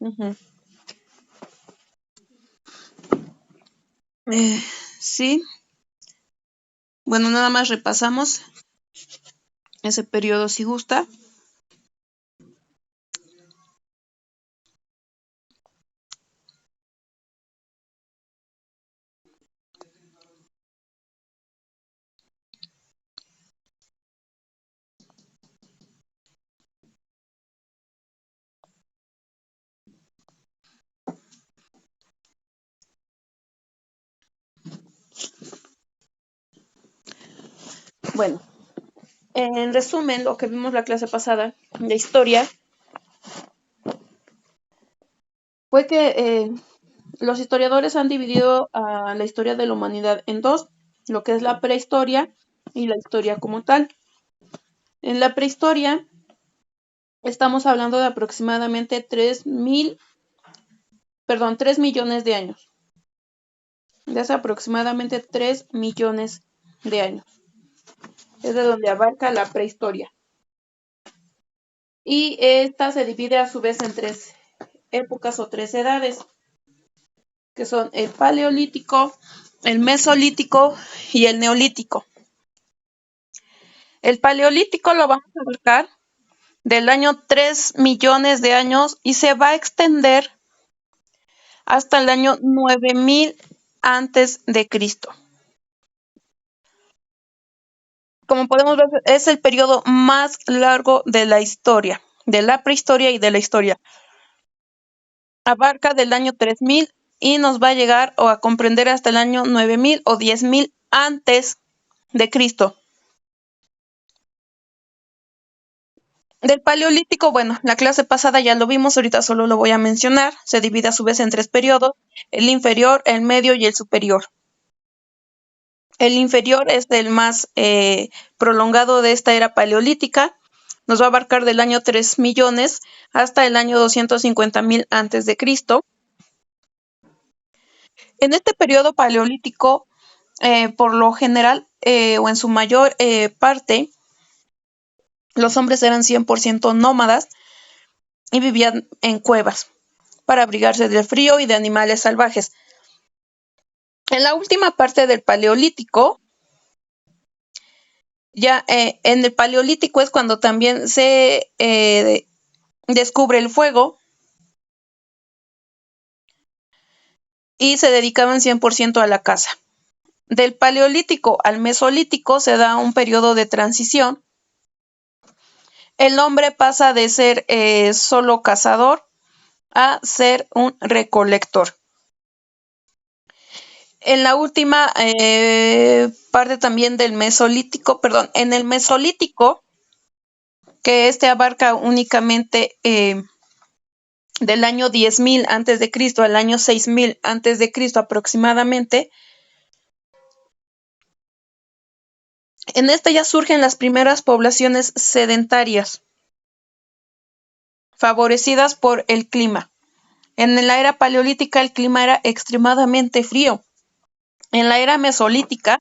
Ujú. Sí, bueno, nada más repasamos ese periodo si gusta. Bueno, en resumen, lo que vimos la clase pasada de historia fue que los historiadores han dividido a la historia de la humanidad en dos, lo que es la prehistoria y la historia como tal. En la prehistoria estamos hablando de aproximadamente 3 millones de años. De hace aproximadamente 3 millones de años. Es de donde abarca la prehistoria. Y esta se divide a su vez en 3 épocas o 3 edades, que son el paleolítico, el mesolítico y el neolítico. El paleolítico lo vamos a abarcar del año 3 millones de años y se va a extender hasta el año 9000 antes de Cristo. Como podemos ver, es el periodo más largo de la historia, de la prehistoria y de la historia. Abarca del año 3000 y nos va a llegar o a comprender hasta el año 9000 o 10000 antes de Cristo. Del paleolítico, bueno, la clase pasada ya lo vimos, ahorita solo lo voy a mencionar. Se divide a su vez en 3 periodos, el inferior, el medio y el superior. El inferior es el más prolongado de esta era paleolítica. Nos va a abarcar del año 3 millones hasta el año 250.000 antes de Cristo. En este periodo paleolítico, por lo general, o en su mayor parte, los hombres eran 100% nómadas y vivían en cuevas para abrigarse del frío y de animales salvajes. En la última parte del paleolítico, ya en el paleolítico es cuando también se descubre el fuego y se dedicaban 100% a la caza. Del paleolítico al mesolítico se da un periodo de transición. El hombre pasa de ser solo cazador a ser un recolector. En la última parte también del mesolítico, perdón, en el mesolítico, que este abarca únicamente del año 10.000 antes de Cristo al año 6.000 antes de Cristo aproximadamente. En este ya surgen las primeras poblaciones sedentarias, favorecidas por el clima. En la era paleolítica el clima era extremadamente frío. En la era mesolítica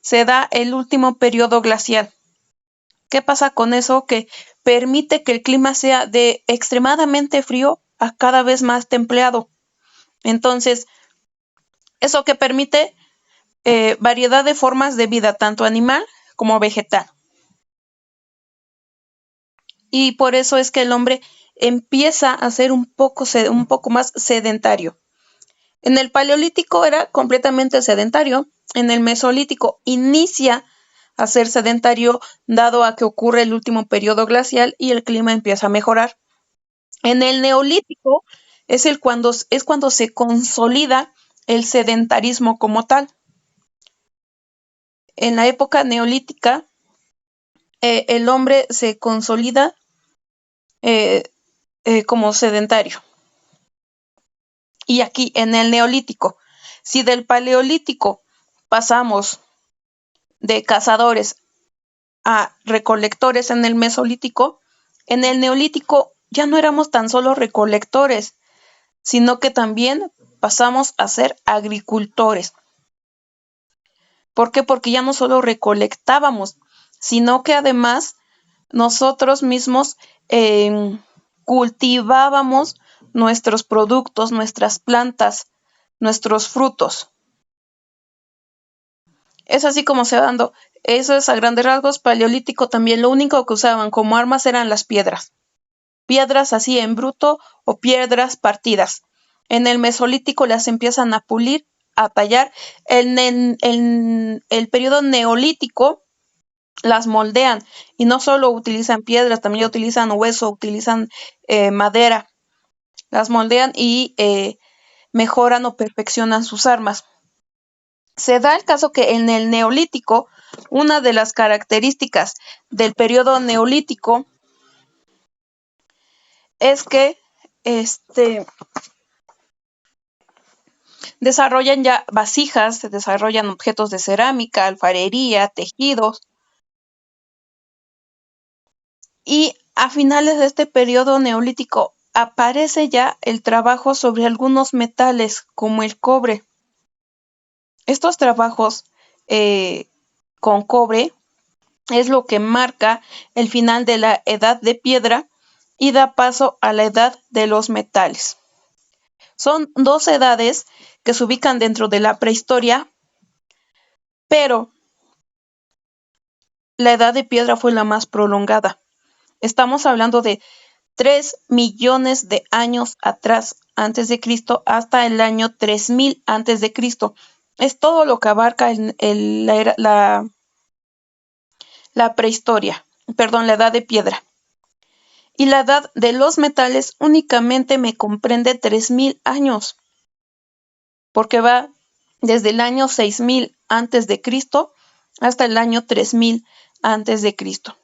se da el último periodo glacial. ¿Qué pasa con eso? Que permite que el clima sea de extremadamente frío a cada vez más templado. Entonces, eso que permite variedad de formas de vida, tanto animal como vegetal. Y por eso es que el hombre empieza a ser un poco más sedentario. En el paleolítico era completamente sedentario. En el mesolítico inicia a ser sedentario dado a que ocurre el último periodo glacial y el clima empieza a mejorar. En el neolítico es cuando se consolida el sedentarismo como tal. En la época neolítica, el hombre se consolida como sedentario. Y aquí en el neolítico, si del paleolítico pasamos de cazadores a recolectores en el mesolítico, en el neolítico ya no éramos tan solo recolectores, sino que también pasamos a ser agricultores. ¿Por qué? Porque ya no solo recolectábamos, sino que además nosotros mismos cultivábamos nuestros productos, nuestras plantas, nuestros frutos. Es así como se va dando. Eso es a grandes rasgos. Paleolítico también lo único que usaban como armas eran las piedras. Piedras así en bruto o piedras partidas. En el Mesolítico las empiezan a pulir, a tallar. En el periodo Neolítico las moldean y no solo utilizan piedras, también utilizan hueso, utilizan madera. Las moldean y mejoran o perfeccionan sus armas. Se da el caso que en el Neolítico, una de las características del periodo Neolítico es que desarrollan ya vasijas, se desarrollan objetos de cerámica, alfarería, tejidos. Y a finales de este periodo neolítico aparece ya el trabajo sobre algunos metales como el cobre. Estos trabajos con cobre es lo que marca el final de la edad de piedra y da paso a la edad de los metales. Son dos edades que se ubican dentro de la prehistoria, pero la edad de piedra fue la más prolongada. Estamos hablando de 3 millones de años atrás, antes de Cristo, hasta el año 3000 antes de Cristo. Es todo lo que abarca la prehistoria, perdón, la edad de piedra. Y la edad de los metales únicamente me comprende 3000 años, porque va desde el año 6000 antes de Cristo hasta el año 3000 antes de Cristo.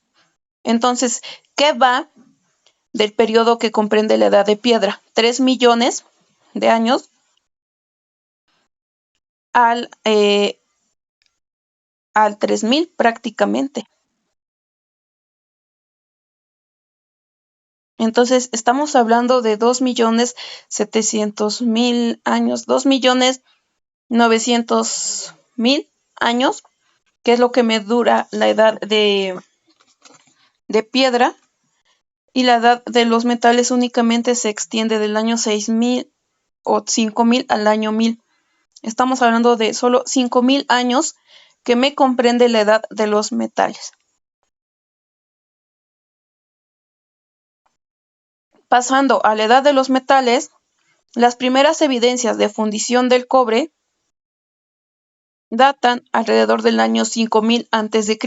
Entonces, ¿qué va del periodo que comprende la edad de piedra? 3 millones de años al 3000 prácticamente. Entonces, estamos hablando de 2.700.000 años, 2.900.000 años, que es lo que me dura la edad de piedra, y la edad de los metales únicamente se extiende del año 6000 o 5000 al año 1000. Estamos hablando de solo 5000 años que me comprende la edad de los metales. Pasando a la edad de los metales, las primeras evidencias de fundición del cobre datan alrededor del año 5000 a.C.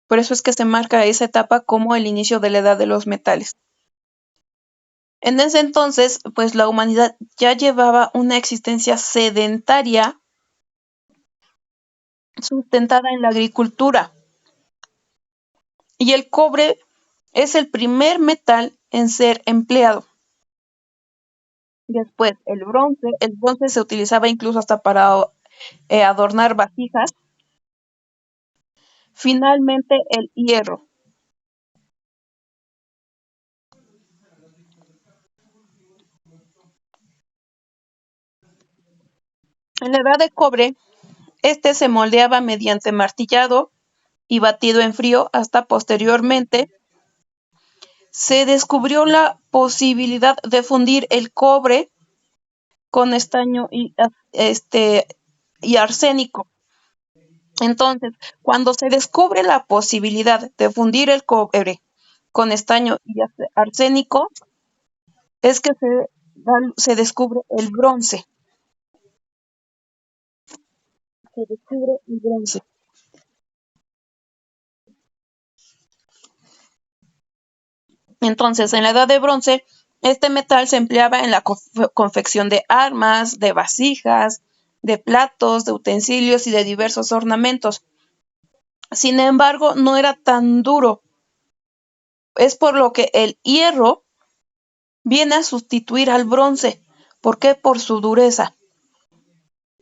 Por eso es que se marca esa etapa como el inicio de la edad de los metales. En ese entonces, pues la humanidad ya llevaba una existencia sedentaria sustentada en la agricultura. Y el cobre es el primer metal en ser empleado. Después, el bronce se utilizaba incluso hasta para adornar vasijas. Finalmente, el hierro. En la edad de cobre, este se moldeaba mediante martillado y batido en frío hasta posteriormente se descubrió la posibilidad de fundir el cobre con estaño y arsénico. Entonces, cuando se descubre la posibilidad de fundir el cobre con estaño y arsénico, es que se descubre el bronce. Se descubre el bronce. Entonces, en la edad de bronce, este metal se empleaba en la confección de armas, de vasijas, de platos, de utensilios y de diversos ornamentos. Sin embargo, no era tan duro. Es por lo que el hierro viene a sustituir al bronce. ¿Por qué? Por su dureza.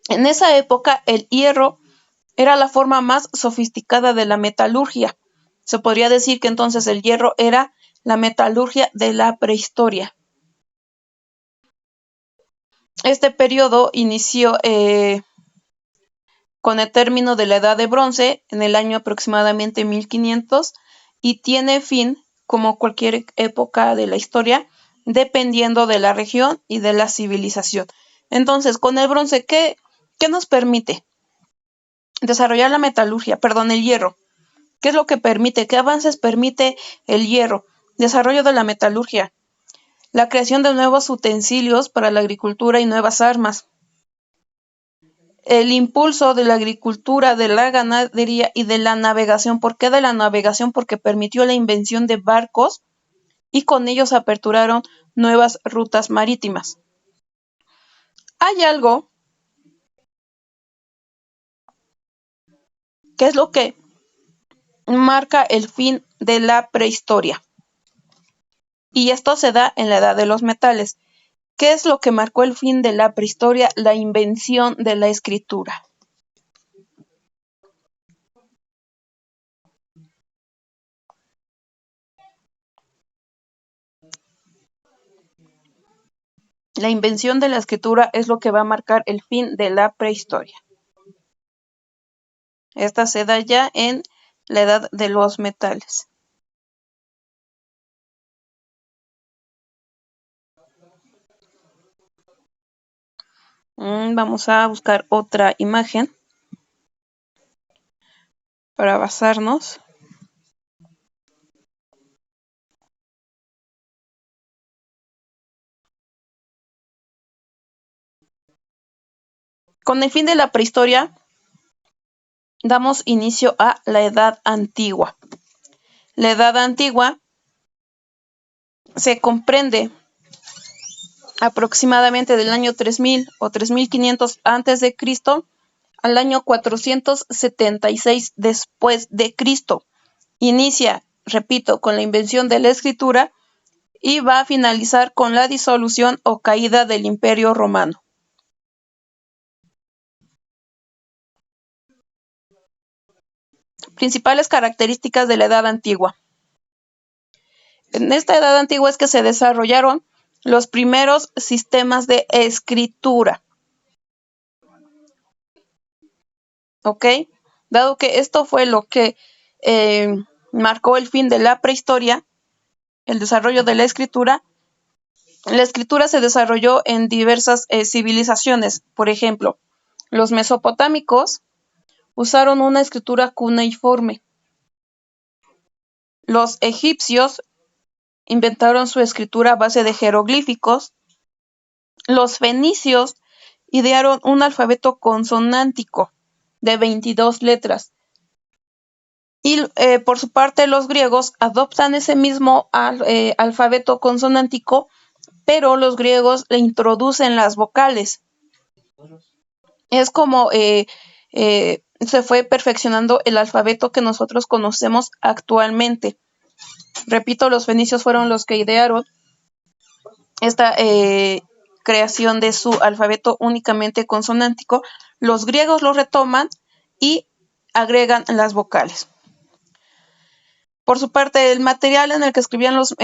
En esa época, el hierro era la forma más sofisticada de la metalurgia. Se podría decir que entonces el hierro era la metalurgia de la prehistoria. Este periodo inició con el término de la Edad de Bronce en el año aproximadamente 1500 y tiene fin como cualquier época de la historia, dependiendo de la región y de la civilización. Entonces, con el bronce, ¿qué nos permite? Desarrollar la metalurgia, el hierro. ¿Qué es lo que permite? ¿Qué avances permite el hierro? Desarrollo de la metalurgia, la creación de nuevos utensilios para la agricultura y nuevas armas, el impulso de la agricultura, de la ganadería y de la navegación. ¿Por qué de la navegación? Porque permitió la invención de barcos y con ellos aperturaron nuevas rutas marítimas. Hay algo que es lo que marca el fin de la prehistoria. Y esto se da en la edad de los metales. ¿Qué es lo que marcó el fin de la prehistoria? La invención de la escritura. La invención de la escritura es lo que va a marcar el fin de la prehistoria. Esta se da ya en la edad de los metales. Vamos a buscar otra imagen para basarnos. Con el fin de la prehistoria, damos inicio a la Edad Antigua. La Edad Antigua se comprende aproximadamente del año 3000 o 3500 antes de Cristo al año 476 después de Cristo. Inicia, repito, con la invención de la escritura y va a finalizar con la disolución o caída del Imperio Romano. Principales características de la Edad Antigua. En esta Edad Antigua es que se desarrollaron los primeros sistemas de escritura. ¿Ok? Dado que esto fue lo que marcó el fin de la prehistoria, el desarrollo de la escritura se desarrolló en diversas civilizaciones. Por ejemplo, los mesopotámicos usaron una escritura cuneiforme. Los egipcios inventaron su escritura a base de jeroglíficos. Los fenicios idearon un alfabeto consonántico de 22 letras. Y por su parte los griegos adoptan ese mismo alfabeto consonántico, pero los griegos le introducen las vocales. Es como se fue perfeccionando el alfabeto que nosotros conocemos actualmente. Repito, los fenicios fueron los que idearon esta creación de su alfabeto únicamente consonántico. Los griegos lo retoman y agregan las vocales. Por su parte, el material en el que escribían los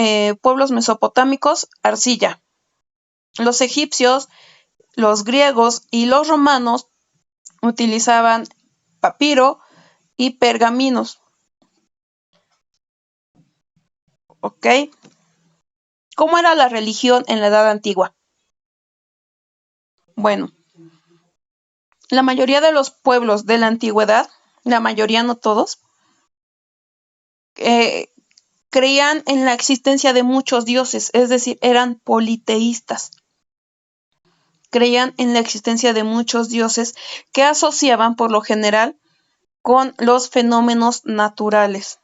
pueblos mesopotámicos, arcilla. Los egipcios, los griegos y los romanos utilizaban papiro y pergaminos. ¿Ok? ¿Cómo era la religión en la Edad Antigua? Bueno, la mayoría de los pueblos de la antigüedad, la mayoría, no todos, creían en la existencia de muchos dioses, es decir, eran politeístas. Creían en la existencia de muchos dioses que asociaban por lo general con los fenómenos naturales.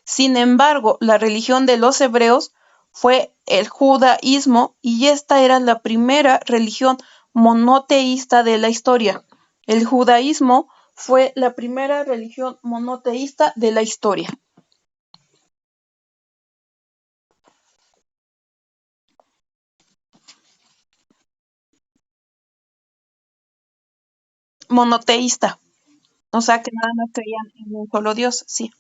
Sin embargo, la religión de los hebreos fue el judaísmo y esta era la primera religión monoteísta de la historia. El judaísmo fue la primera religión monoteísta de la historia. Monoteísta, o sea que nada más creían en un solo Dios, sí.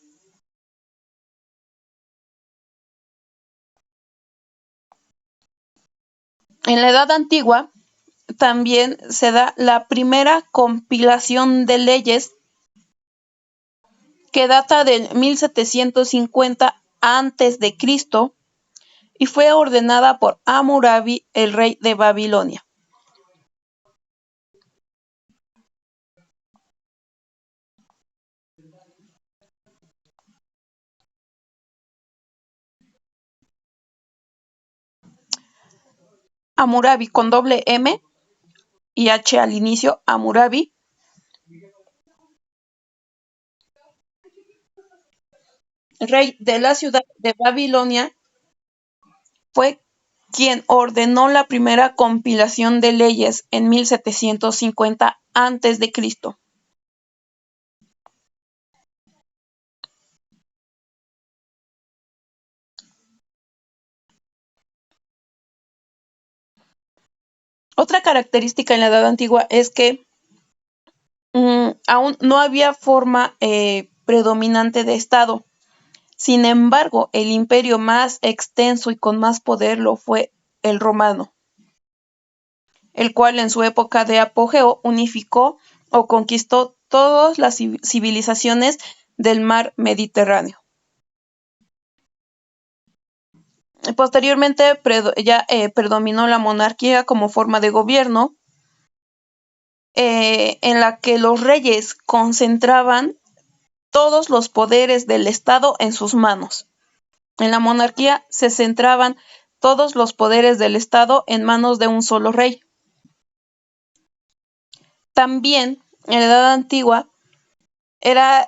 En la Edad Antigua también se da la primera compilación de leyes que data del 1750 antes de Cristo y fue ordenada por Hammurabi, el rey de Babilonia. Hammurabi con doble M y H al inicio, Hammurabi, rey de la ciudad de Babilonia, fue quien ordenó la primera compilación de leyes en 1750 a.C. Otra característica en la Edad Antigua es que aún no había forma predominante de Estado. Sin embargo, el imperio más extenso y con más poder lo fue el romano, el cual en su época de apogeo unificó o conquistó todas las civilizaciones del mar Mediterráneo. Posteriormente ya predominó la monarquía como forma de gobierno, en la que los reyes concentraban todos los poderes del Estado en sus manos. En la monarquía se centraban todos los poderes del Estado en manos de un solo rey. También en la Edad Antigua era,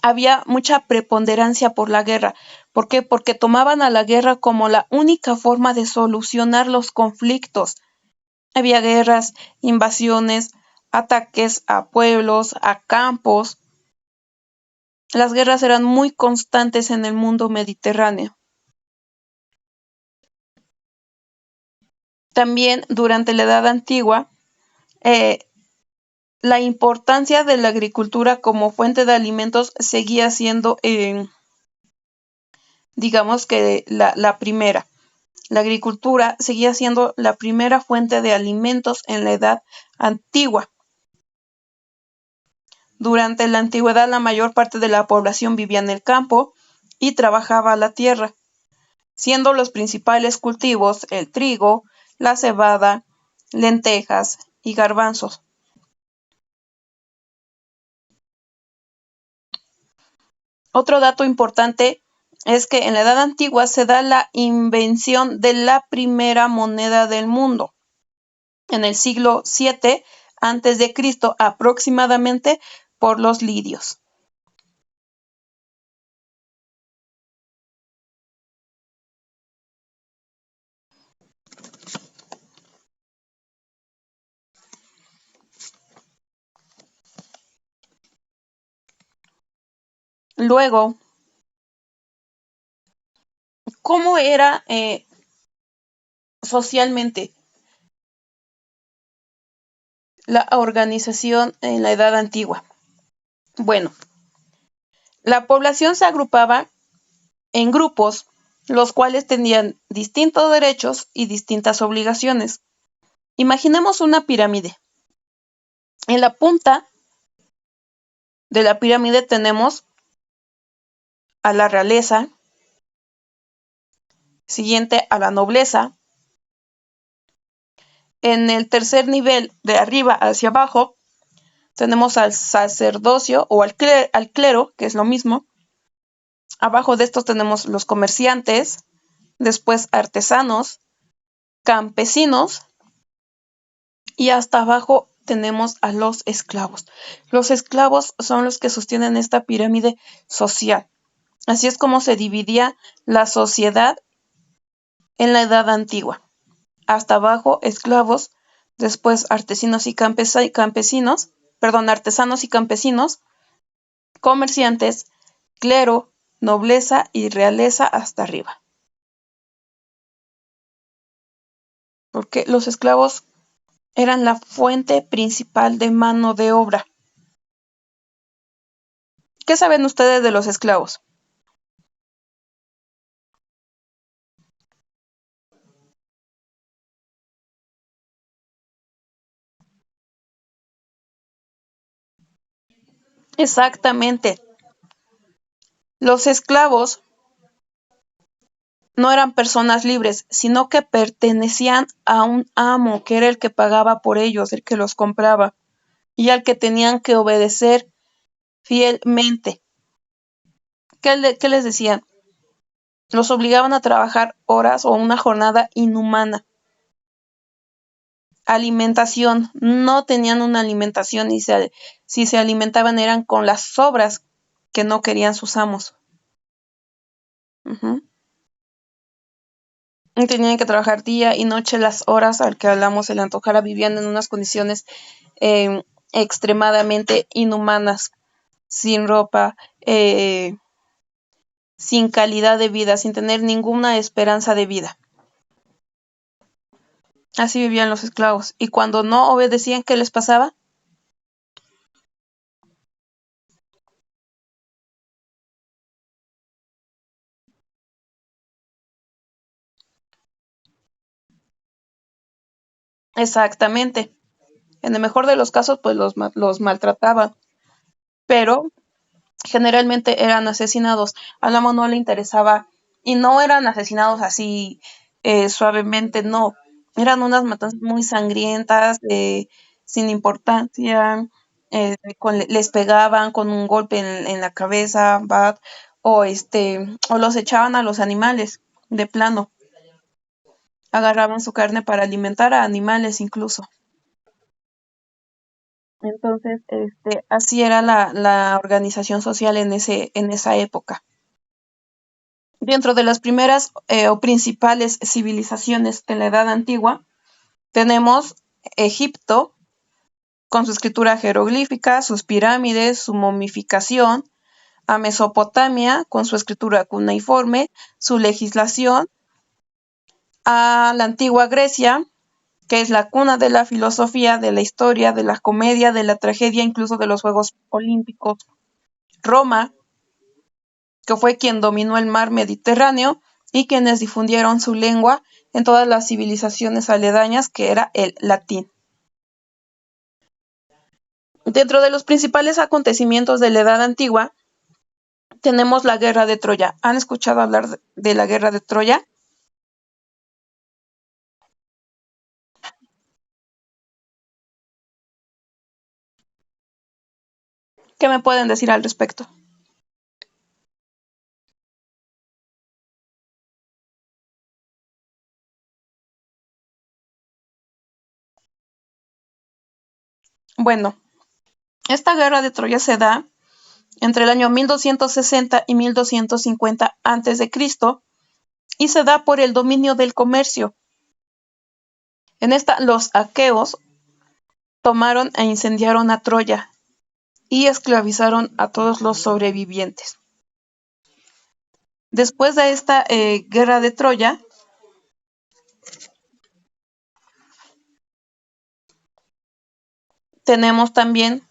había mucha preponderancia por la guerra. ¿Por qué? Porque tomaban a la guerra como la única forma de solucionar los conflictos. Había guerras, invasiones, ataques a pueblos, a campos. Las guerras eran muy constantes en el mundo mediterráneo. También durante la Edad Antigua, eh, la importancia de la agricultura como fuente de alimentos seguía siendo, digamos que la primera. La agricultura seguía siendo la primera fuente de alimentos en la Edad Antigua. Durante la antigüedad, la mayor parte de la población vivía en el campo y trabajaba la tierra, siendo los principales cultivos el trigo, la cebada, lentejas y garbanzos. Otro dato importante es que en la Edad Antigua se da la invención de la primera moneda del mundo. En el siglo VII a.C., aproximadamente por los lidios. Luego, ¿cómo era socialmente la organización en la Edad Antigua? Bueno, la población se agrupaba en grupos, los cuales tenían distintos derechos y distintas obligaciones. Imaginemos una pirámide. En la punta de la pirámide tenemos a la realeza, siguiente a la nobleza. En el tercer nivel, de arriba hacia abajo, tenemos al sacerdocio o al clero, que es lo mismo. Abajo de estos tenemos los comerciantes, después artesanos, campesinos y hasta abajo tenemos a los esclavos. Los esclavos son los que sostienen esta pirámide social. Así es como se dividía la sociedad en la Edad Antigua. Hasta abajo esclavos, después artesanos y campesinos, artesanos y campesinos, comerciantes, clero, nobleza y realeza hasta arriba. Porque los esclavos eran la fuente principal de mano de obra. ¿Qué saben ustedes de los esclavos? Exactamente. Los esclavos no eran personas libres, sino que pertenecían a un amo, que era el que pagaba por ellos, el que los compraba, y al que tenían que obedecer fielmente. ¿Qué les decían? Los obligaban a trabajar horas o una jornada inhumana. Alimentación, no tenían una alimentación y si se alimentaban eran con las sobras que no querían sus amos. Ujú. Tenían que trabajar día y noche las horas al que hablamos se le antojara, vivían en unas condiciones eh, extremadamente inhumanas, sin ropa, sin calidad de vida, sin tener ninguna esperanza de vida. Así vivían los esclavos. Y cuando no obedecían, ¿qué les pasaba? Exactamente. En el mejor de los casos, pues los maltrataban, pero generalmente eran asesinados. Al amo no le interesaba, y no eran asesinados así suavemente, no. Eran unas matanzas muy sangrientas, sin importancia, les pegaban con un golpe en la cabeza, o los echaban a los animales, de plano. Agarraban su carne para alimentar a animales incluso. Entonces, así era la organización social en esa época. Dentro de las primeras o principales civilizaciones de la Edad Antigua, tenemos Egipto, con su escritura jeroglífica, sus pirámides, su momificación, a Mesopotamia, con su escritura cuneiforme, su legislación, a la antigua Grecia, que es la cuna de la filosofía, de la historia, de la comedia, de la tragedia, incluso de los Juegos Olímpicos. Roma, que fue quien dominó el mar Mediterráneo y quienes difundieron su lengua en todas las civilizaciones aledañas, que era el latín. Dentro de los principales acontecimientos de la Edad Antigua, tenemos la Guerra de Troya. ¿Han escuchado hablar de la Guerra de Troya? ¿Qué me pueden decir al respecto? Bueno, esta Guerra de Troya se da entre el año 1260 y 1250 a.C. y se da por el dominio del comercio. En esta, los aqueos tomaron e incendiaron a Troya y esclavizaron a todos los sobrevivientes. Después de esta guerra de Troya, tenemos también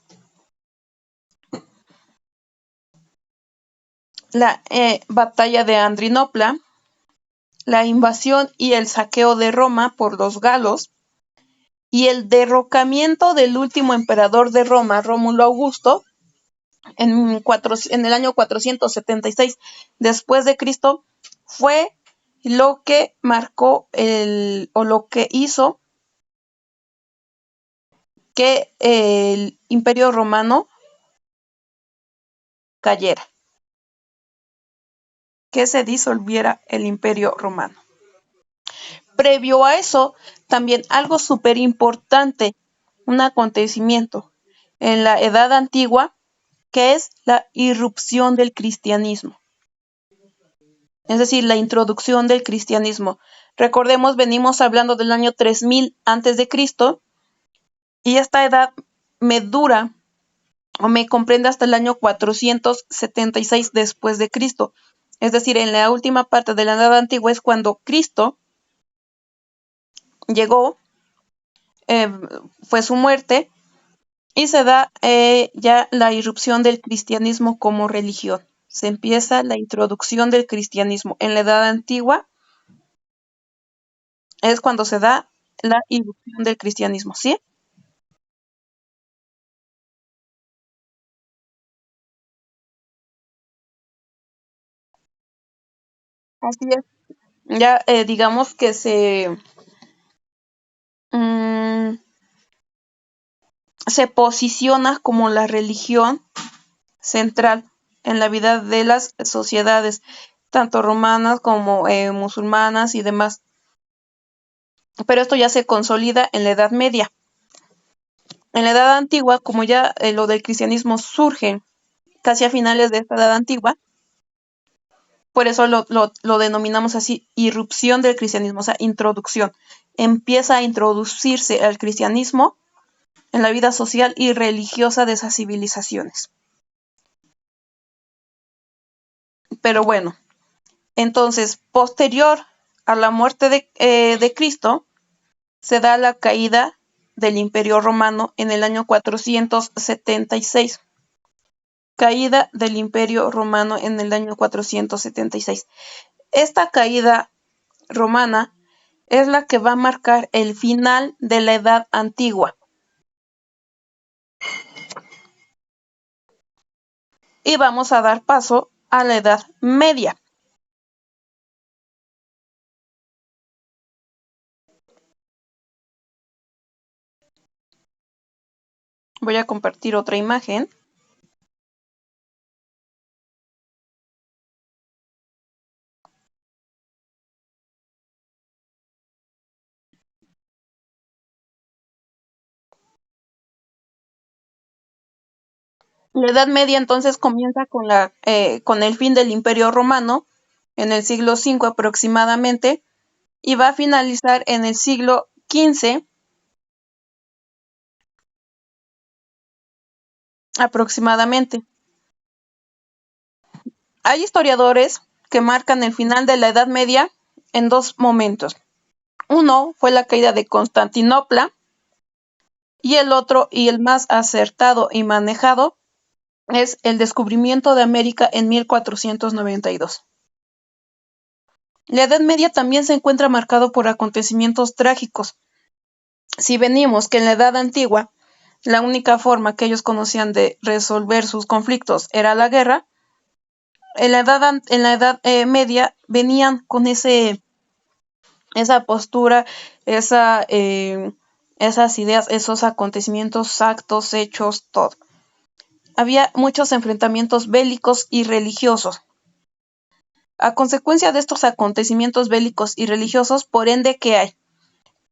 la batalla de Adrianopla, la invasión y el saqueo de Roma por los galos y el derrocamiento del último emperador de Roma, Rómulo Augusto, en el año 476 después de Cristo, fue lo que marcó o lo que hizo que el Imperio Romano cayera, que se disolviera el Imperio Romano. Previo a eso, también algo súper importante, un acontecimiento en la Edad Antigua, que es la irrupción del cristianismo, es decir, la introducción del cristianismo. Recordemos, venimos hablando del año 3000 antes de Cristo y esta edad me dura o me comprende hasta el año 476 después de Cristo. Es decir, en la última parte de la Edad Antigua es cuando Cristo llegó, eh, fue su muerte y se da ya la irrupción del cristianismo como religión. Se empieza la introducción del cristianismo. En la Edad Antigua es cuando se da la irrupción del cristianismo, ¿sí? Así es. Ya digamos que mm, se posiciona como la religión central en la vida de las sociedades, tanto romanas como musulmanas y demás. Pero esto ya se consolida en la Edad Media. En la Edad Antigua, como ya lo del cristianismo surge casi a finales de esta Edad Antigua, por eso lo denominamos así, irrupción del cristianismo, o sea, introducción. Empieza a introducirse el cristianismo en la vida social y religiosa de esas civilizaciones. Pero bueno, entonces, posterior a la muerte de Cristo, se da la caída del Imperio Romano en el año 476. Caída del Imperio Romano en el año 476. Esta caída romana es la que va a marcar el final de la Edad Antigua y vamos a dar paso a la Edad Media. Voy a compartir otra imagen. La Edad Media entonces comienza con el fin del Imperio Romano en el siglo V aproximadamente y va a finalizar en el siglo XV aproximadamente. Hay historiadores que marcan el final de la Edad Media en dos momentos. Uno fue la caída de Constantinopla y el otro, y el más acertado y manejado, es el descubrimiento de América en 1492. La Edad Media también se encuentra marcado por acontecimientos trágicos. Si venimos que en la Edad Antigua la única forma que ellos conocían de resolver sus conflictos era la guerra, en la edad Media venían con esa postura, esa, esas ideas, esos acontecimientos, actos, hechos, todo. Había muchos enfrentamientos bélicos y religiosos. A consecuencia de estos acontecimientos bélicos y religiosos, por ende, ¿qué hay?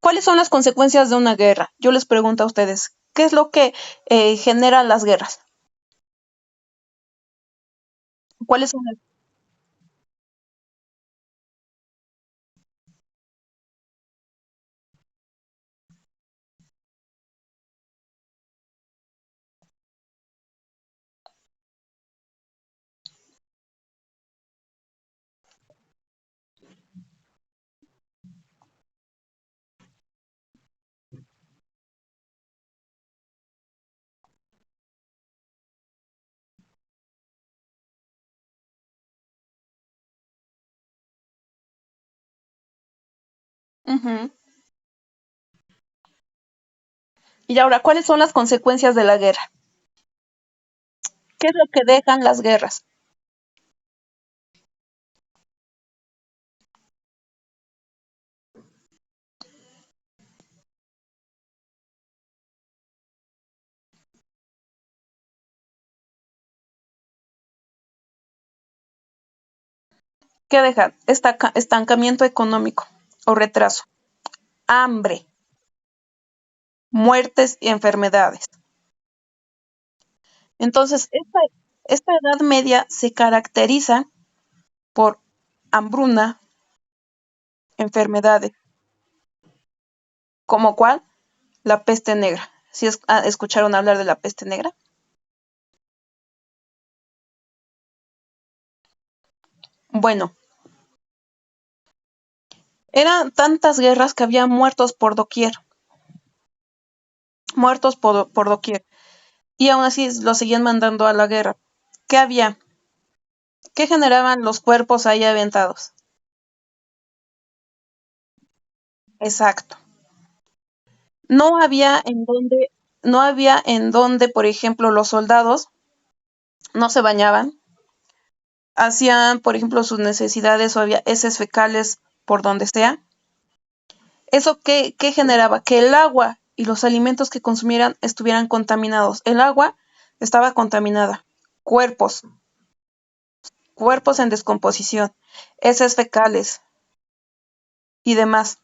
¿Cuáles son las consecuencias de una guerra? Yo les pregunto a ustedes, ¿qué es lo que genera las guerras? ¿Cuáles son las? Ujú. Y ahora, ¿cuáles son las consecuencias de la guerra? ¿Qué es lo que dejan las guerras? ¿Qué dejan? Estancamiento económico o retraso, hambre, muertes y enfermedades. Entonces, esta Edad Media se caracteriza por hambruna, enfermedades, como cuál, la peste negra. ¿Sí escucharon hablar de la peste negra? Bueno, eran tantas guerras que había muertos por doquier, muertos por doquier, y aún así los seguían mandando a la guerra. ¿Qué había? ¿Qué generaban los cuerpos ahí aventados? Exacto. No había en donde, no había en donde, por ejemplo, los soldados no se bañaban, hacían, por ejemplo, sus necesidades o había heces fecales por donde sea. ¿Eso qué generaba? Que el agua y los alimentos que consumieran estuvieran contaminados. El agua estaba contaminada. Cuerpos, cuerpos en descomposición, heces fecales y demás.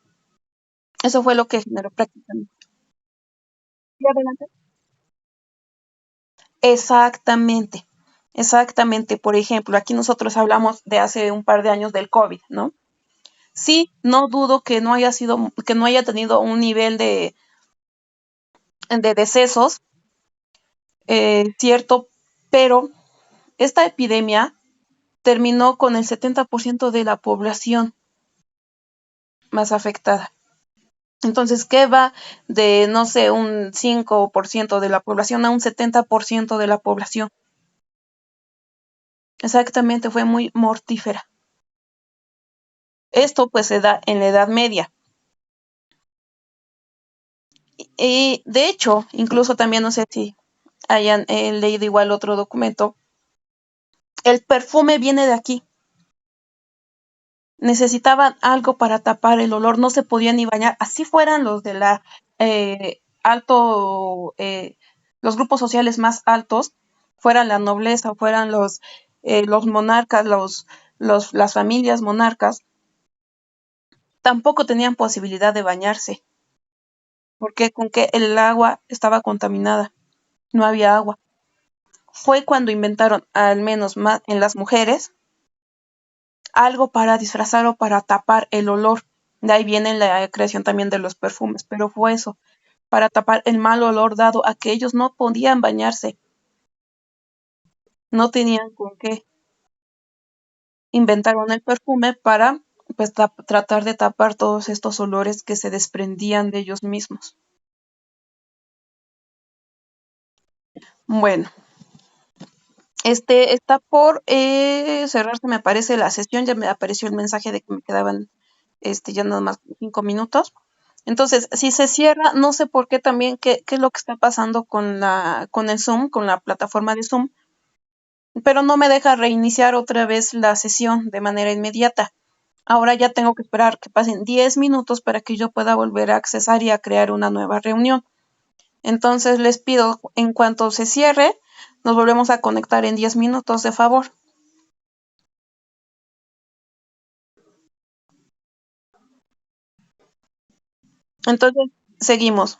Eso fue lo que generó prácticamente. Y adelante. Exactamente, exactamente. Por ejemplo, aquí nosotros hablamos de hace un par de años del COVID, ¿no? Sí, no dudo que no haya sido, que no haya tenido un nivel de decesos, cierto, pero esta epidemia terminó con el 70% de la población más afectada. Entonces, ¿qué va de, no sé, un 5% de la población a un 70% de la población? Exactamente, fue muy mortífera. Esto pues se da en la Edad Media. Y de hecho, incluso también no sé si hayan leído igual otro documento, el perfume viene de aquí. Necesitaban algo para tapar el olor, no se podían ni bañar, así fueran los de la alto, los grupos sociales más altos, fueran la nobleza, fueran los monarcas, las familias monarcas, tampoco tenían posibilidad de bañarse, porque con que el agua estaba contaminada, no había agua. Fue cuando inventaron, al menos más en las mujeres, algo para disfrazar o para tapar el olor. De ahí viene la creación también de los perfumes, pero fue eso, para tapar el mal olor dado a que ellos no podían bañarse, no tenían con qué. Inventaron el perfume para pues tratar de tapar todos estos olores que se desprendían de ellos mismos. Bueno, está por cerrarse, me parece la sesión, ya me apareció el mensaje de que me quedaban ya nada más 5 minutos. Entonces, si se cierra, no sé por qué también, qué es lo que está pasando con el Zoom, con la plataforma de Zoom, pero no me deja reiniciar otra vez la sesión de manera inmediata. Ahora ya tengo que esperar que pasen 10 minutos para que yo pueda volver a accesar y a crear una nueva reunión. Entonces les pido, en cuanto se cierre, nos volvemos a conectar en 10 minutos, de favor. Entonces, seguimos.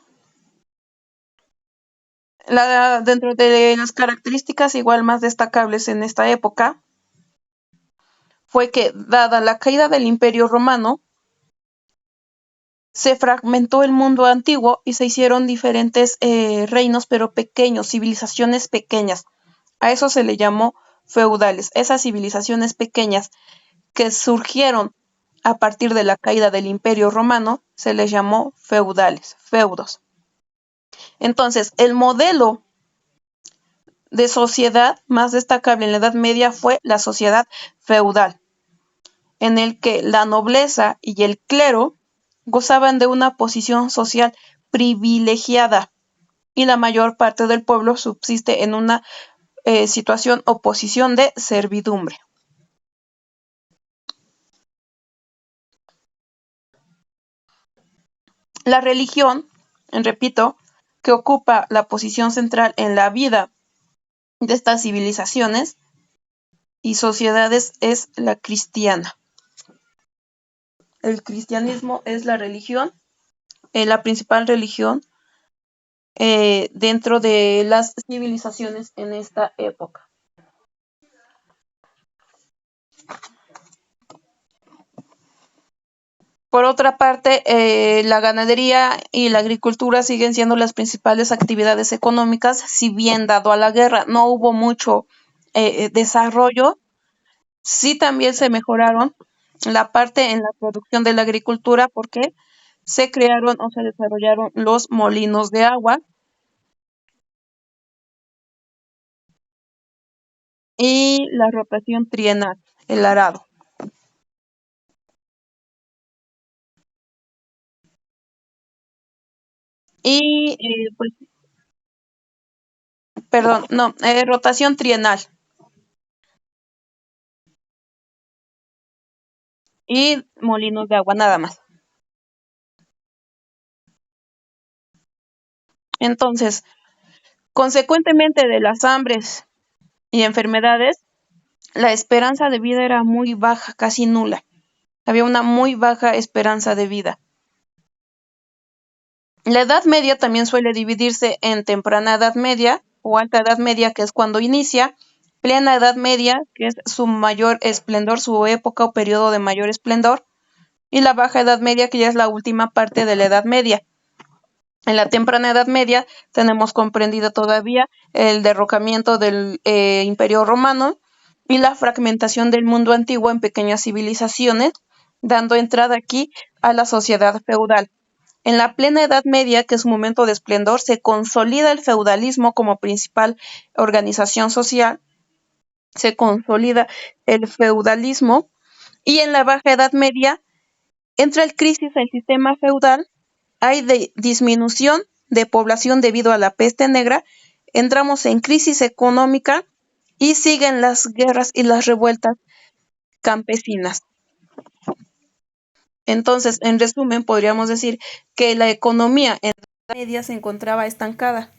Dentro de las características igual más destacables en esta época fue que, dada la caída del Imperio Romano, se fragmentó el mundo antiguo y se hicieron diferentes reinos, pero pequeños, civilizaciones pequeñas. A eso se le llamó feudales. Esas civilizaciones pequeñas que surgieron a partir de la caída del Imperio Romano se les llamó feudales, feudos. Entonces, el modelo de sociedad más destacable en la Edad Media fue la sociedad feudal, en el que la nobleza y el clero gozaban de una posición social privilegiada y la mayor parte del pueblo subsiste en una situación o posición de servidumbre. La religión, repito, que ocupa la posición central en la vida de estas civilizaciones y sociedades es la cristiana. El cristianismo es la religión, la principal religión dentro de las civilizaciones en esta época. Por otra parte, la ganadería y la agricultura siguen siendo las principales actividades económicas, si bien dado a la guerra no hubo mucho desarrollo, sí también se mejoraron la parte en la producción de la agricultura porque se crearon o se desarrollaron los molinos de agua y la rotación trienal, el arado. Y, pues, perdón, no, rotación trienal. y molinos de agua nada más. Entonces, consecuentemente de las hambres y enfermedades, la esperanza de vida era muy baja, casi nula. Había una muy baja esperanza de vida. La Edad Media también suele dividirse en temprana Edad Media o alta Edad Media, que es cuando inicia, plena Edad Media, que es su mayor esplendor, su época o periodo de mayor esplendor, y la Baja Edad Media, que ya es la última parte de la Edad Media. En la temprana Edad Media tenemos comprendido todavía el derrocamiento del Imperio Romano y la fragmentación del mundo antiguo en pequeñas civilizaciones, dando entrada aquí a la sociedad feudal. En la plena Edad Media, que es un momento de esplendor, se consolida el feudalismo como principal organización social, se consolida el feudalismo, y en la Baja Edad Media entra el crisis del sistema feudal, hay disminución de población debido a la peste negra, entramos en crisis económica y siguen las guerras y las revueltas campesinas. Entonces, en resumen, podríamos decir que la economía en la Edad Media se encontraba estancada.